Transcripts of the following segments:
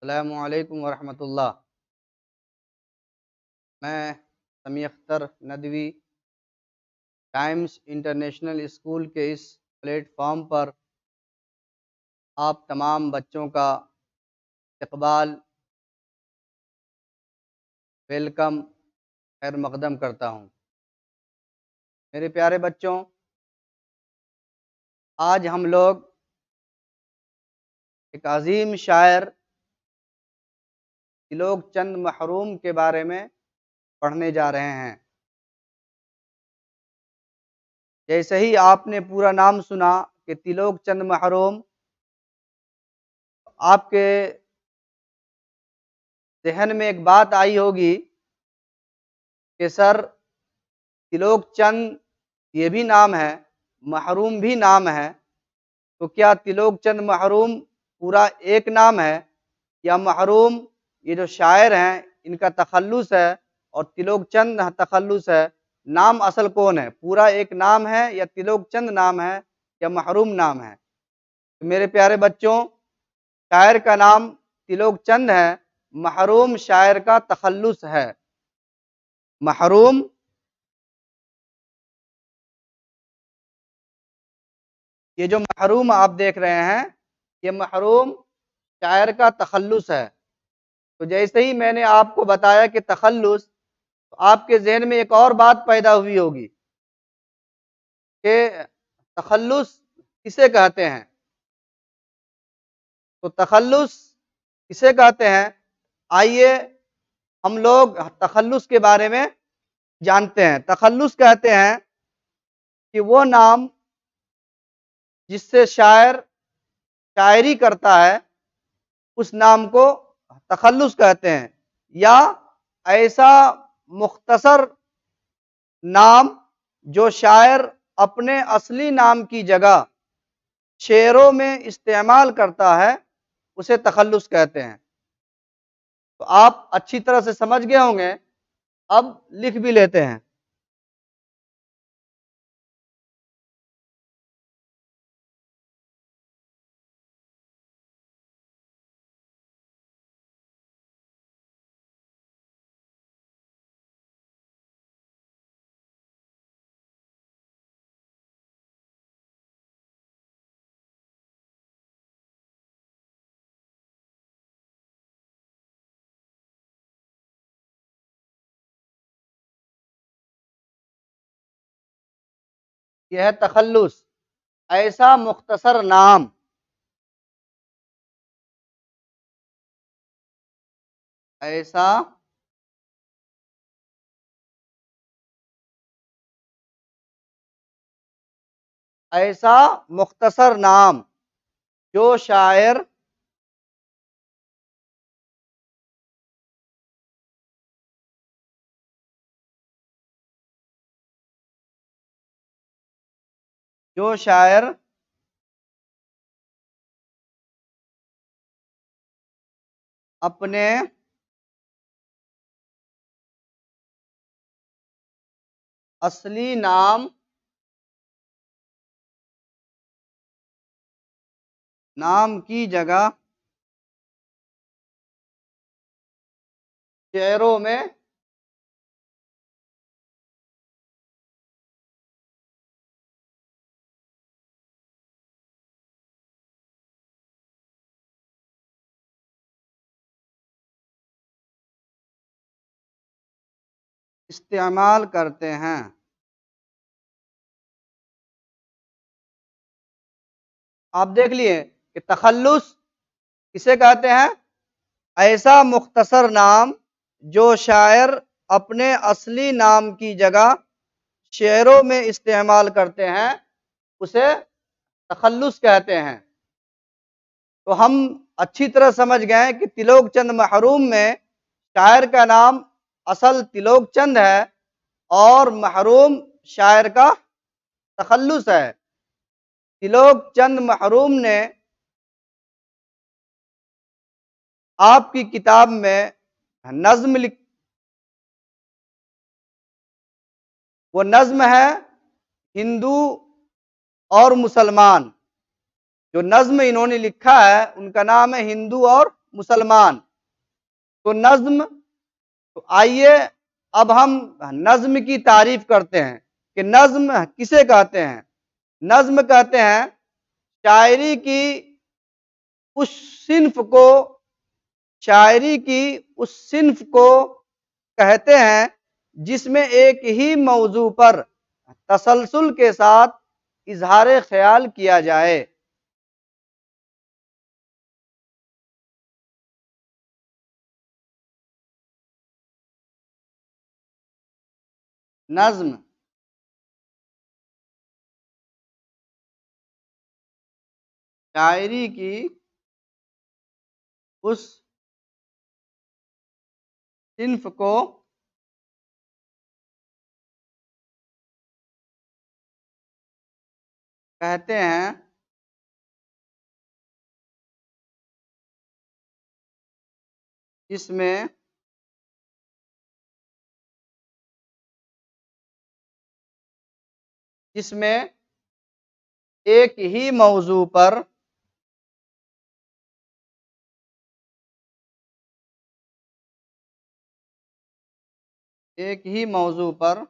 अस्सलामुअलैकुम वरहमतुल्लाह। मैं समी Akhtar Nadvi times international school के इस प्लेटफॉर्म पर आप तमाम बच्चों का इकबाल, वेलकम, खैर मकदम करता हूँ। मेरे प्यारे बच्चों, आज हम लोग एक अज़ीम शायर तिलोक चंद महरूम के बारे में पढ़ने जा रहे हैं। जैसे ही आपने पूरा नाम सुना कि तिलोक चंद महरूम, आपके ज़हन में एक बात आई होगी कि सर, तिलोक चंद ये भी नाम है, महरूम भी नाम है, तो क्या तिलोक चंद महरूम पूरा एक नाम है या महरूम ये जो शायर हैं इनका तखल्लुस है और तिलोक चंद तखल्लुस है? नाम असल कौन है? पूरा एक नाम है या तिलोक चंद नाम है या महरूम नाम है? तो मेरे प्यारे बच्चों, शायर का नाम तिलोक चंद है, महरूम शायर का तखल्लुस है। महरूम ये जो महरूम आप देख रहे हैं, ये महरूम शायर का तखल्लुस है। तो जैसे ही मैंने आपको बताया कि तखल्लुस, तो आपके ज़हन में एक और बात पैदा हुई होगी कि तखल्लुस किसे कहते हैं। तो तखल्लुस किसे कहते हैं, आइए हम लोग तखल्लुस के बारे में जानते हैं। तखल्लुस कहते हैं कि वो नाम जिससे शायर शायरी करता है, उस नाम को तखल्लुस कहते हैं। या ऐसा मुख्तसर नाम जो शायर अपने असली नाम की जगह शेरों में इस्तेमाल करता है, उसे तखल्लुस कहते हैं। तो आप अच्छी तरह से समझ गए होंगे। अब लिख भी लेते हैं। यह है तखल्लुस, ऐसा मुख्तसर नाम, ऐसा ऐसा मुख्तसर नाम जो शायर जो शायर अपने असली नाम की जगह शेरों में इस्तेमाल करते हैं। आप देख लिए कि तखल्लुस किसे कहते हैं? ऐसा मुख्तसर नाम जो शायर अपने असली नाम की जगह शेरों में इस्तेमाल करते हैं, उसे तखल्लुस कहते हैं। तो हम अच्छी तरह समझ गए कि तिलोक चंद महरूम में शायर का नाम असल तिलोक चंद है और महरूम शायर का तखल्लुस है। तिलोक चंद महरूम ने आपकी किताब में नज्म लिख, वो नज्म है हिंदू और मुसलमान। जो नज्म इन्होंने लिखा है उनका नाम है हिंदू और मुसलमान। तो नज्म, तो आइए अब हम नज्म की तारीफ करते हैं कि नज्म किसे कहते हैं। नज्म कहते हैं शायरी की उस सिन्फ को, शायरी की उस सिन्फ को कहते हैं जिसमें एक ही मौजू पर तसलसल के साथ इजहार ख्याल किया जाए। नज्म शायरी की उस सिन्फ को कहते हैं जिसमें जिसमें एक ही मौजू पर एक ही मौजू पर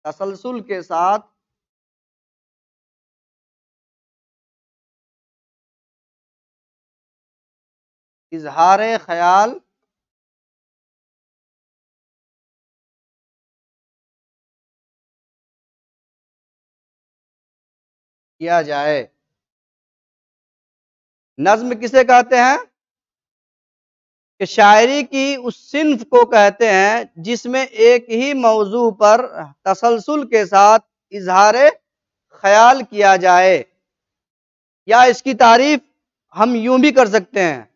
तसलसल के साथ इजहार ख्याल किया जाए। नज्म किसे कहते हैं कि शायरी की उस सिन्फ को कहते हैं जिसमें एक ही मौजू पर तसलसल के साथ इजहार ख्याल किया जाए। या इसकी तारीफ हम यूं भी कर सकते हैं,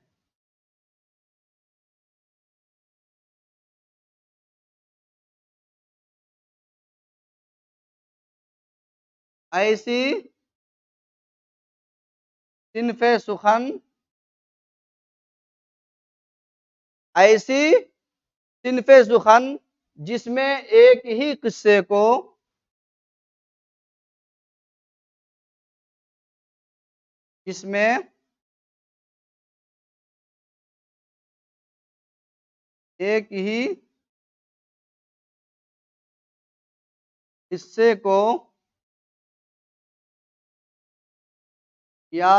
ऐसी सिन्फ सुखन, ऐसी सिन्फ सुखन जिसमें एक ही किस्से को जिसमें एक ही हिस्से को या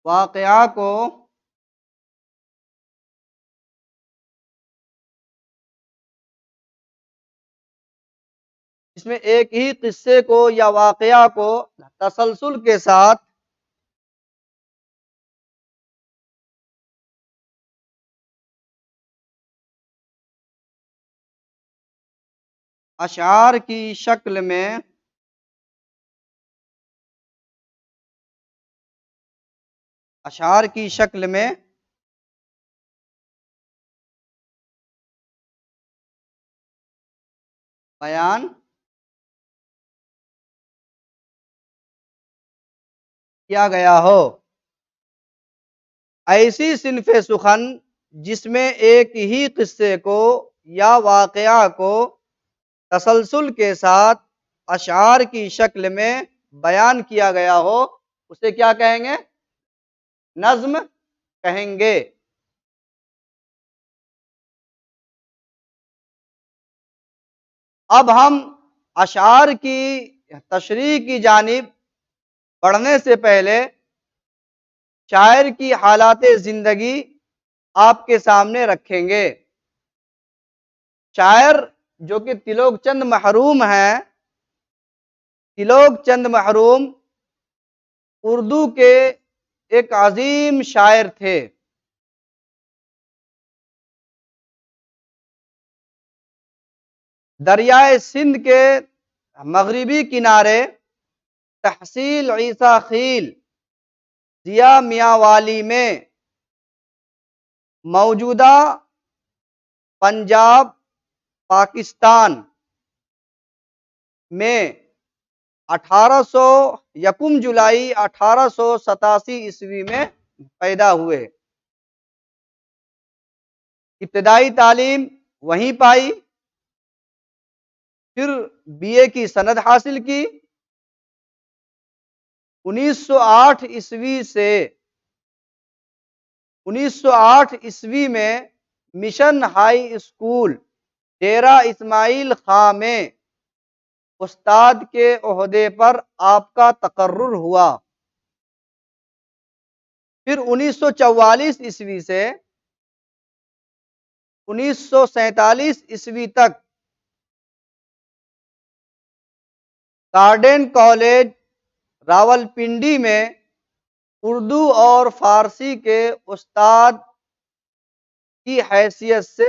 वाकया को इसमें एक ही किस्से को या वाकया को तसलसल के साथ अशार की शक्ल में अशार की शक्ल में बयान किया गया हो। ऐसी सिन्फ सुखन जिसमें एक ही किस्से को या वाकया को तसलसल के साथ अशार की शक्ल में बयान किया गया हो, उसे क्या कहेंगे? नज्म कहेंगे। अब हम अशार की तशरीह की जानिब बढ़ने से पहले शायर की हालात जिंदगी आपके सामने रखेंगे। शायर जो कि तिलोक चंद महरूम है, तिलोक चंद महरूम उर्दू के एक अजीम शायर थे। दरियाए सिंध के मगरिबी किनारे तहसील ईसा खील जिया मियांवाली में मौजूदा पंजाब पाकिस्तान में 1800 यकुम जुलाई 1887 ईस्वी में पैदा हुए। इब्तदाई तालीम वहीं पाई। फिर बीए की सनद हासिल की। 1908 ईस्वी से 1908 ईस्वी में मिशन हाई स्कूल डेरा इस्माइल खां में उस्ताद के ओहदे पर आपका तकर्रुर हुआ। फिर 1944 ईस्वी से 1947 ईस्वी तक गार्डन कॉलेज रावलपिंडी में उर्दू और फारसी के उस्ताद की हैसियत से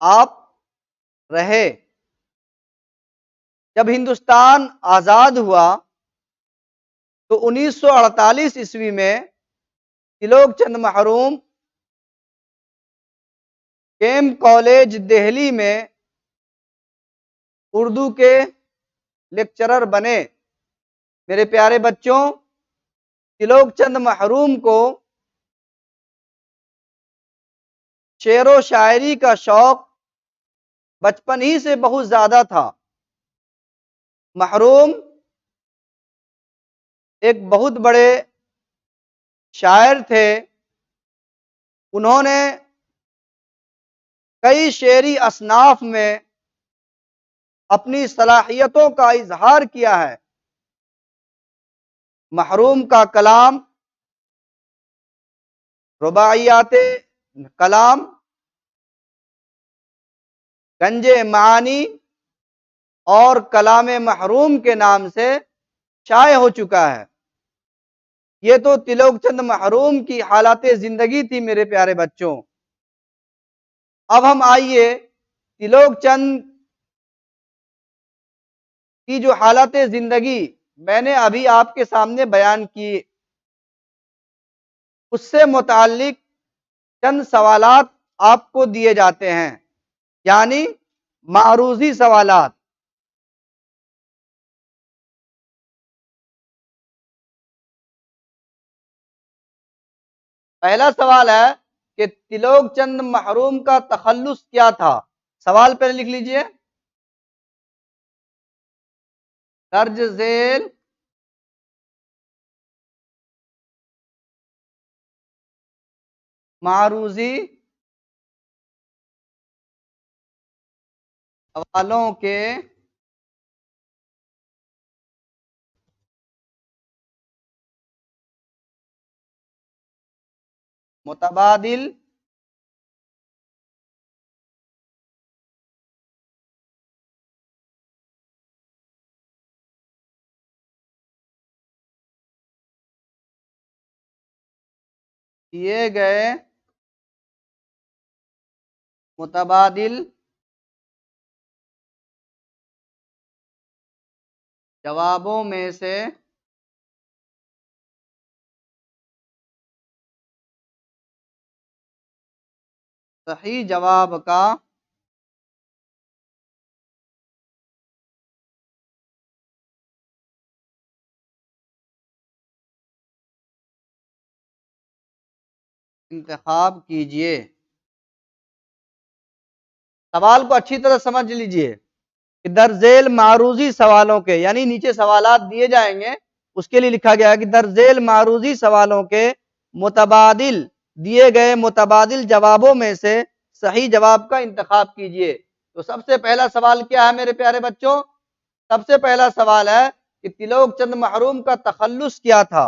आप रहे। जब हिंदुस्तान आज़ाद हुआ तो 1948 ईस्वी में तिलोक चंद महरूम केम कॉलेज दिल्ली में उर्दू के लेक्चरर बने। मेरे प्यारे बच्चों, तिलोक चंद महरूम को शेर व शायरी का शौक बचपन ही से बहुत ज्यादा था। महरूम एक बहुत बड़े शायर थे। उन्होंने कई शेरी असनाफ में अपनी सलाहियतों का इजहार किया है। महरूम का कलाम, रुबाइयात कलाम, गंजे मानी और कलाम महरूम के नाम से शाये हो चुका है। ये तो तिलोक चंद महरूम की हालात जिंदगी थी मेरे प्यारे बच्चों। अब हम आइए तिलोक चंद की जो हालात जिंदगी मैंने अभी आपके सामने बयान की, उससे मुताल्लिक चंद सवालात आपको दिए जाते हैं, यानी मारूजी सवालात। पहला सवाल है कि तिलोक चंद महरूम का तखल्लुस क्या था। सवाल पहले लिख लीजिए। दर्ज झेल मारूजी सवालों के मुतबादिल किए गए मुतबादिल जवाबों में से सही जवाब का इंतखाब कीजिए। सवाल को अच्छी तरह समझ लीजिए कि दर्जेल मारूजी सवालों के, यानी नीचे सवालात दिए जाएंगे, उसके लिए लिखा गया है कि दर्जेल मारूजी सवालों के मुतबादिल दिए गए मुतबादिल जवाबों में से सही जवाब का इंतखाब कीजिए। तो सबसे पहला सवाल क्या है मेरे प्यारे बच्चों? सबसे पहला सवाल है कि तिलोक चंद महरूम का तखल्लुस क्या था।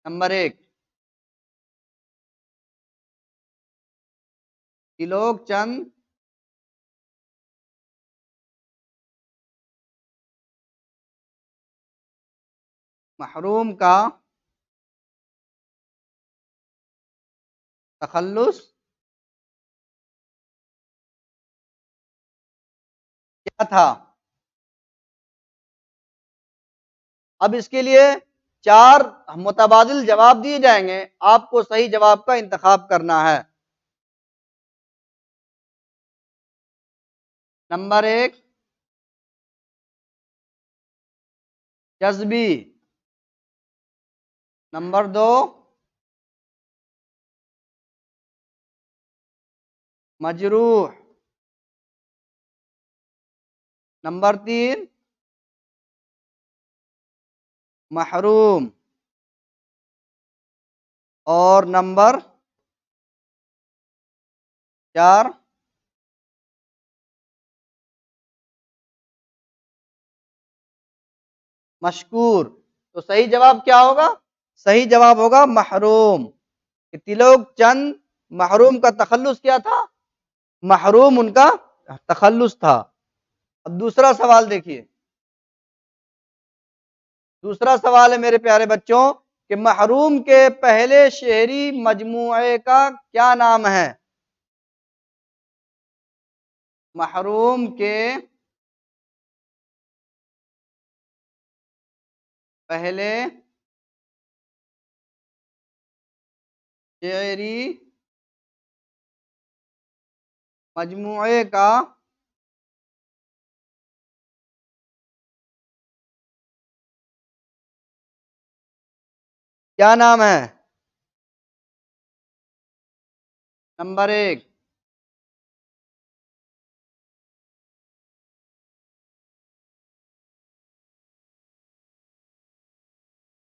नंबर एक, तिलोक चंद महरूम का तखल्लुस क्या था। अब इसके लिए चार मुतबादिल जवाब दिए जाएंगे, आपको सही जवाब का इंतखाब करना है। नंबर एक, जज्बी। नंबर दो, मजरूह। नंबर 3 महरूम, और नंबर 4 मशकूर। तो सही जवाब क्या होगा? सही जवाब होगा महरूम। तिलोक चंद महरूम का तखल्लुस क्या था? महरूम उनका तखल्लुस था। अब दूसरा सवाल देखिए। दूसरा सवाल है मेरे प्यारे बच्चों कि महरूम के पहले शेरी मजमूए का क्या नाम है? महरूम के पहले शेरी मजमूए का क्या नाम है? नंबर 1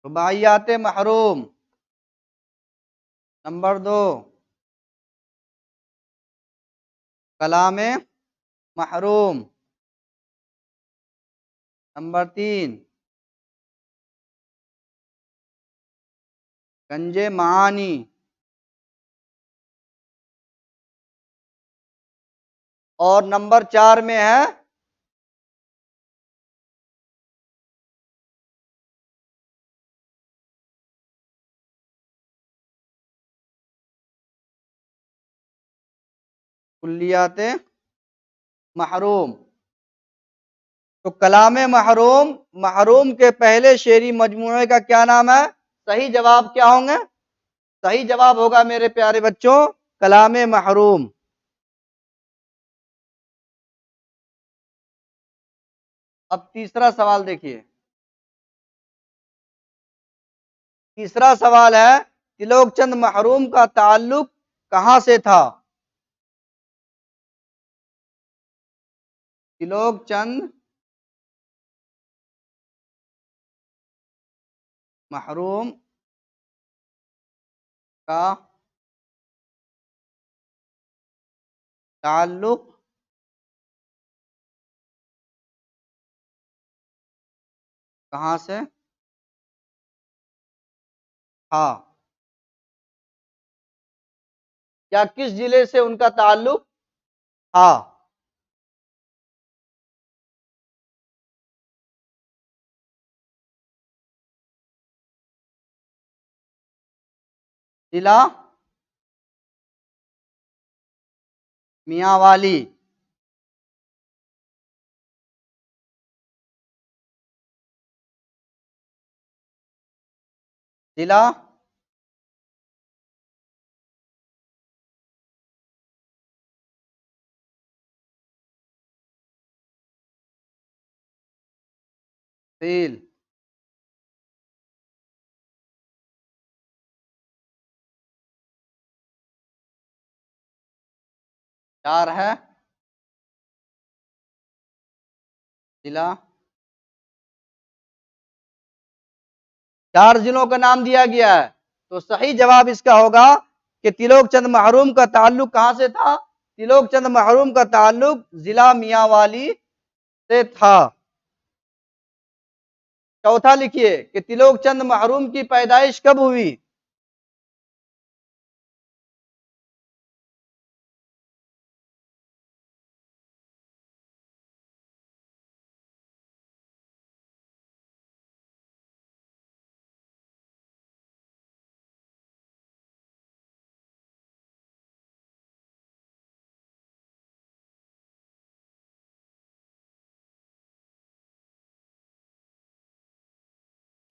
रुबाइयात महरूम। नंबर 2 कलाम महरूम। नंबर 3 गंजे मानी। और नंबर 4 में है कुल्लियात महरूम। तो कलाम महरूम, महरूम के पहले शेरी मजमूए का क्या नाम है? सही जवाब क्या होंगे? सही जवाब होगा मेरे प्यारे बच्चों कलाम महरूम। अब तीसरा सवाल देखिए। तीसरा सवाल है तिलोक चंद महरूम का ताल्लुक कहां से था? तिलोक चंद महरूम का ताल्लुक कहां से था, या किस जिले से उनका ताल्लुक था? जिला मियांवाली। जिला फील। 4 है जिला। 4 जिलों का नाम दिया गया है। तो सही जवाब इसका होगा कि तिलोक चंद महरूम का ताल्लुक कहां से था? तिलोक चंद महरूम का ताल्लुक जिला मियांवाली से था। चौथा लिखिए कि तिलोक चंद महरूम की पैदाइश कब हुई?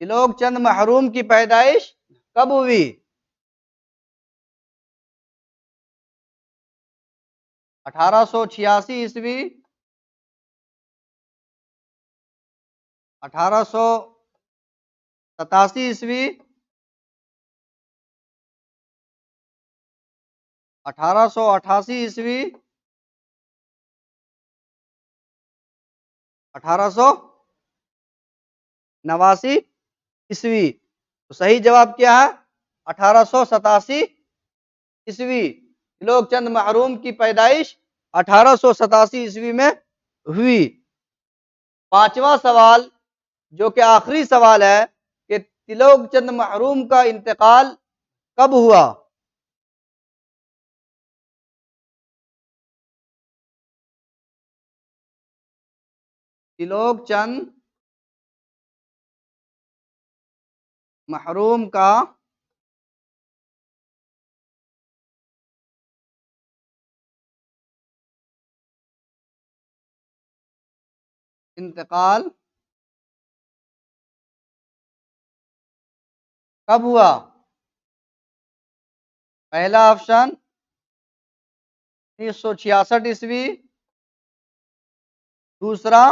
तिलोक चंद महरूम की पैदाइश कब हुई? 1886 ईस्वी, 1887 ईस्वी, 1888 ईस्वी, 1889 ईस्वी। तो सही जवाब क्या है? 1887 ईस्वी। त्रिलोकचंद महरूम की पैदाइश 1887 ईस्वी में हुई। पांचवा सवाल, जो कि आखिरी सवाल है, कि त्रिलोकचंद महरूम का इंतकाल कब हुआ? त्रिलोकचंद महरूम का इंतकाल कब हुआ? पहला ऑप्शन 1966 ईस्वी, दूसरा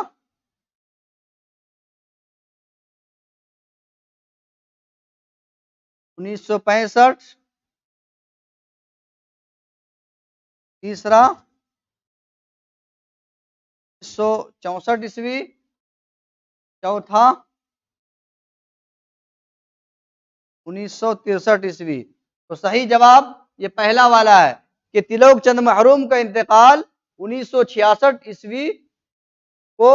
1965, तीसरा 1964 ईस्वी, चौथा 1963 ईस्वी। तो सही जवाब ये पहला वाला है कि त्रिलोकचंद महरूम का इंतकाल 1966 ईस्वी को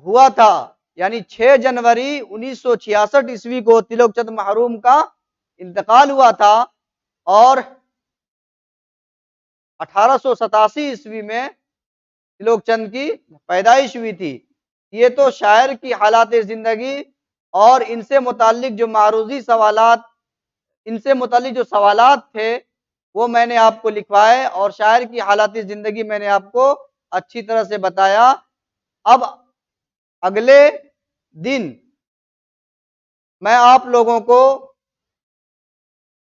हुआ था। यानी 6 जनवरी 1966 ईस्वी को त्रिलोकचंद महरूम का इंतकाल हुआ था और 1887 ईस्वी में त्रिलोकचंद की पैदाइश हुई थी। ये तो शायर की हालात जिंदगी और इनसे मुताल्लिक जो मारूजी सवालात, इनसे मुताल्लिक जो सवालात थे वो मैंने आपको लिखवाए और शायर की हालात जिंदगी मैंने आपको अच्छी तरह से बताया। अब अगले दिन मैं आप लोगों को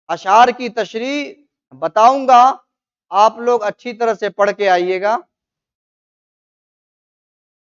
अशार की तशरीह बताऊंगा, आप लोग अच्छी तरह से पढ़ के आइएगा।